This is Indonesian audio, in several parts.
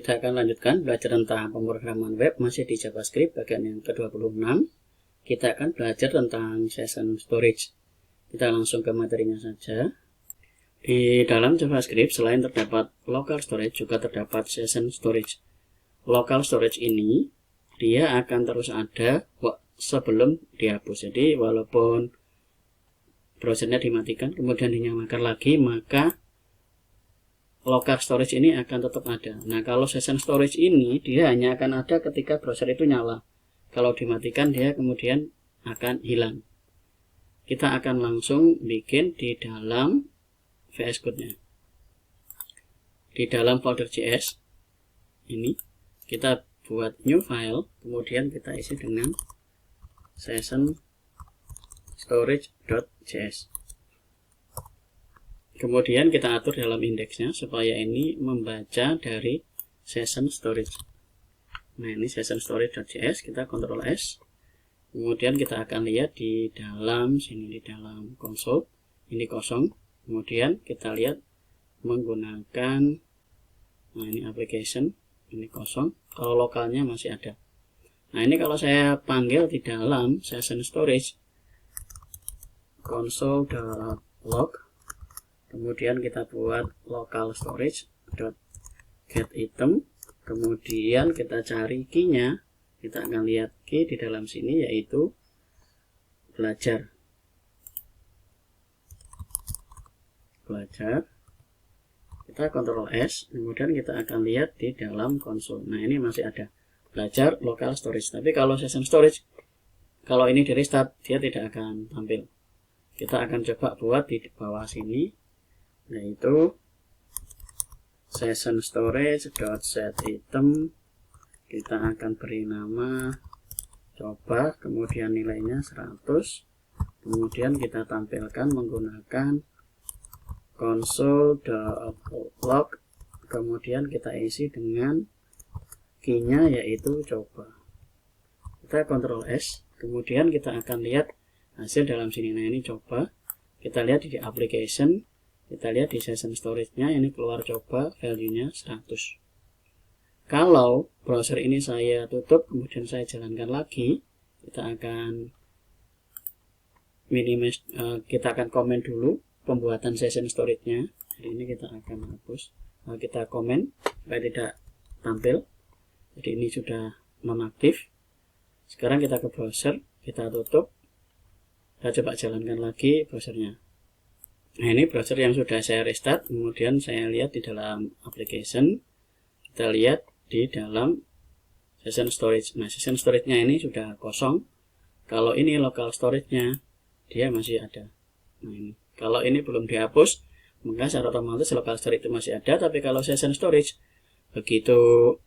Kita akan lanjutkan belajar tentang pemrograman web masih di JavaScript bagian yang ke-26. Kita akan belajar tentang session storage. Kita langsung ke materinya saja. Di dalam JavaScript selain terdapat local storage juga terdapat session storage. Local storage ini dia akan terus ada sebelum dihapus. Jadi walaupun browsernya dimatikan kemudian dinyalakan lagi, maka local storage ini akan tetap ada. Nah, kalau session storage ini dia hanya akan ada ketika browser itu nyala. Kalau dimatikan dia kemudian akan hilang. Kita akan langsung bikin di dalam VS Code-nya. Di dalam folder JS ini kita buat new file, kemudian kita isi dengan session storage.js. Kemudian kita atur dalam indeksnya supaya ini membaca dari session storage. Nah, ini session storage.js, kita Ctrl S. Kemudian kita akan lihat di dalam sini, di dalam konsol ini kosong. Kemudian kita lihat menggunakan, nah ini application, ini kosong. Kalau lokalnya masih ada. Nah, ini kalau saya panggil di dalam session storage console.log, kemudian kita buat local storage.getItem, kemudian kita cari key-nya. Kita akan lihat key di dalam sini yaitu belajar. Kita Ctrl S, kemudian kita akan lihat di dalam konsol. Nah, ini masih ada belajar local storage. Tapi kalau session storage, kalau ini di restart dia tidak akan tampil. Kita akan coba buat di bawah sini, yaitu session storage.setItem. Kita akan beri nama coba, kemudian nilainya 100. Kemudian kita tampilkan menggunakan console.log, kemudian kita isi dengan key-nya yaitu coba. Kita Ctrl S, kemudian kita akan lihat hasil dalam sini. Nah, ini coba. Kita lihat di application, kita lihat di session storage-nya ini keluar coba, value-nya 100. Kalau browser ini saya tutup kemudian saya jalankan lagi, kita akan kita akan komen dulu pembuatan session storage-nya. Jadi ini kita akan hapus. Kita komen supaya tidak tampil. Jadi ini sudah nonaktif. Sekarang kita ke browser, kita tutup. Kita coba jalankan lagi browsernya. Nah, ini browser yang sudah saya restart. Kemudian saya lihat di dalam application. Kita lihat di dalam session storage. Nah, session storage-nya ini sudah kosong. Kalau ini local storage-nya dia masih ada. Nah, ini. Kalau ini belum dihapus, maka secara otomatis local storage itu masih ada. Tapi kalau session storage, begitu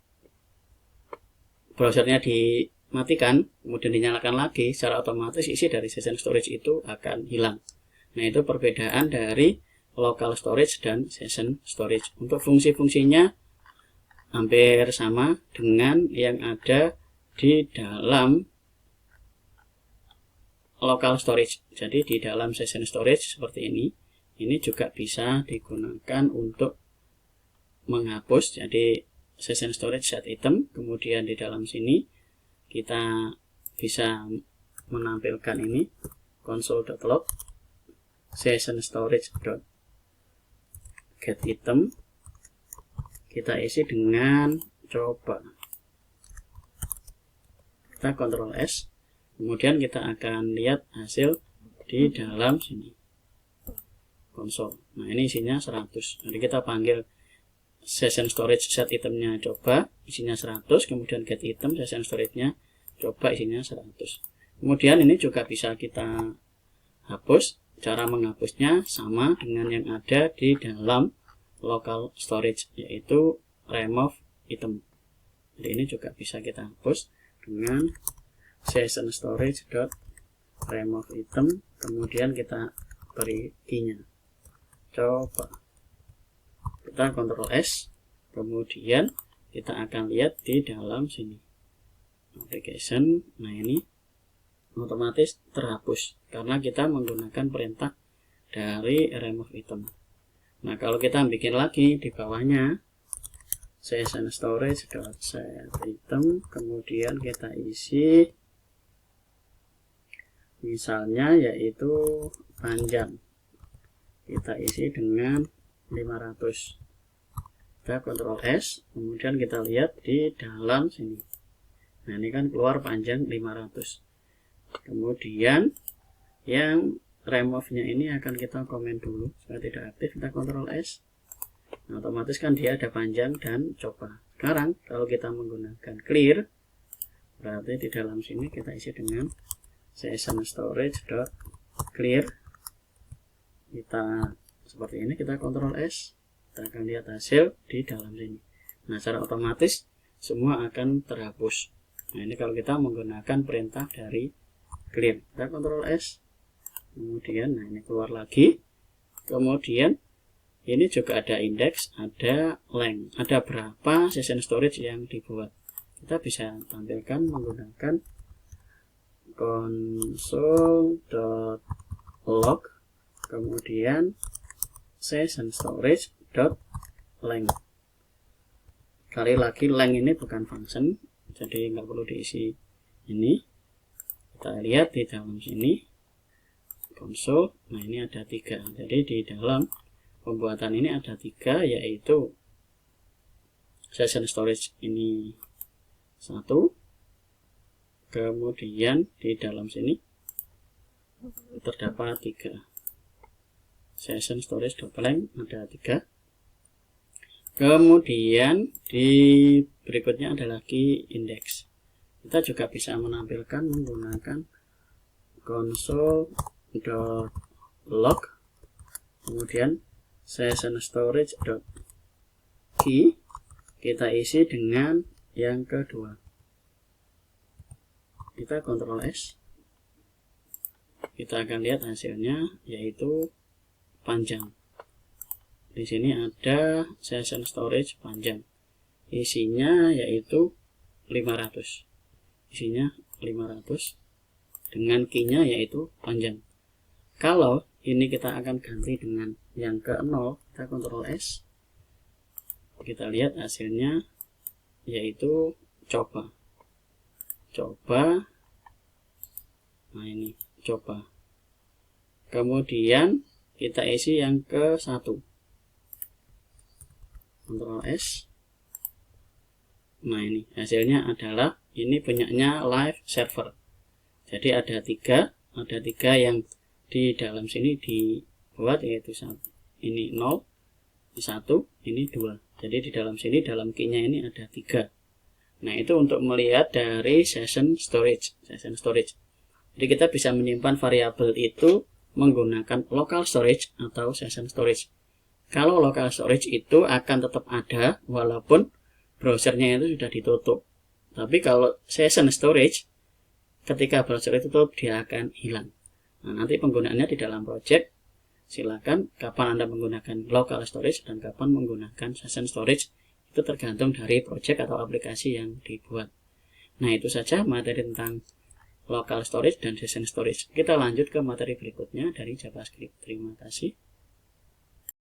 browsernya dimatikan, kemudian dinyalakan lagi, secara otomatis isi dari session storage itu akan hilang. Nah, itu perbedaan dari local storage dan session storage. Untuk fungsi-fungsinya hampir sama dengan yang ada di dalam local storage. Jadi di dalam session storage seperti ini juga bisa digunakan untuk menghapus. Jadi session storage set item, kemudian di dalam sini kita bisa menampilkan ini console.log session storage.getItem. Kita isi dengan coba. Kita Ctrl S. Kemudian kita akan lihat hasil di dalam sini. Konsol. Nah, ini isinya 100. Jadi kita panggil session storage set itemnya coba, isinya 100. Kemudian get item session storage-nya coba, isinya 100. Kemudian ini juga bisa kita hapus. Cara menghapusnya sama dengan yang ada di dalam local storage, yaitu remove item. Jadi ini juga bisa kita hapus dengan session storage.remove item, kemudian kita beri key-nya coba. Kita Ctrl S, kemudian kita akan lihat di dalam sini application. Nah, ini otomatis terhapus karena kita menggunakan perintah dari remove item. Nah, kalau kita bikin lagi di bawahnya session storage set item, kemudian kita isi misalnya yaitu panjang, kita isi dengan 500. Kita Ctrl S, kemudian kita lihat di dalam sini. Nah, ini kan keluar panjang 500. Kemudian yang remove-nya ini akan kita komen dulu supaya tidak aktif. Kita Ctrl S. Nah, otomatis kan dia ada panjang dan coba. Sekarang kalau kita menggunakan clear, berarti di dalam sini kita isi dengan session storage clear. Kita seperti ini, kita Ctrl S, kita akan lihat hasil di dalam sini. Nah, secara otomatis semua akan terhapus. Nah, ini kalau kita menggunakan perintah dari clear. Kita Ctrl S, kemudian nah ini keluar lagi. Kemudian ini juga ada indeks, ada length, ada berapa session storage yang dibuat. Kita bisa tampilkan menggunakan console.log, kemudian session storage length. Kali lagi length ini bukan function, jadi nggak perlu diisi ini. Kita lihat di dalam sini console. Nah, ini ada 3. Jadi di dalam pembuatan ini ada 3, yaitu session storage ini 1, kemudian di dalam sini terdapat 3 session storage length, ada 3. Kemudian di berikutnya ada lagi indeks. Kita juga bisa menampilkan menggunakan console.log, kemudian session storage.key, kita isi dengan yang kedua. Kita Ctrl S, kita akan lihat hasilnya yaitu panjang. Di sini ada session storage panjang, isinya yaitu 500, isinya 500 dengan key-nya yaitu panjang. Kalau ini kita akan ganti dengan yang ke 0, kita Ctrl S, kita lihat hasilnya yaitu coba. Nah, ini coba. Kemudian kita isi yang ke 1, Ctrl S. Nah, ini hasilnya adalah ini punyanya live server. Jadi ada 3 yang di dalam sini dibuat, yaitu ini 0, ini 1, ini 2. Jadi di dalam sini dalam key-nya ini ada 3. Nah, itu untuk melihat dari session storage. Jadi kita bisa menyimpan variabel itu menggunakan local storage atau session storage. Kalau local storage itu akan tetap ada walaupun browsernya itu sudah ditutup. Tapi kalau session storage, ketika browser itu tutup, dia akan hilang. Nah, nanti penggunaannya di dalam project, silakan kapan Anda menggunakan local storage dan kapan menggunakan session storage, itu tergantung dari project atau aplikasi yang dibuat. Nah, itu saja materi tentang local storage dan session storage. Kita lanjut ke materi berikutnya dari JavaScript. Terima kasih.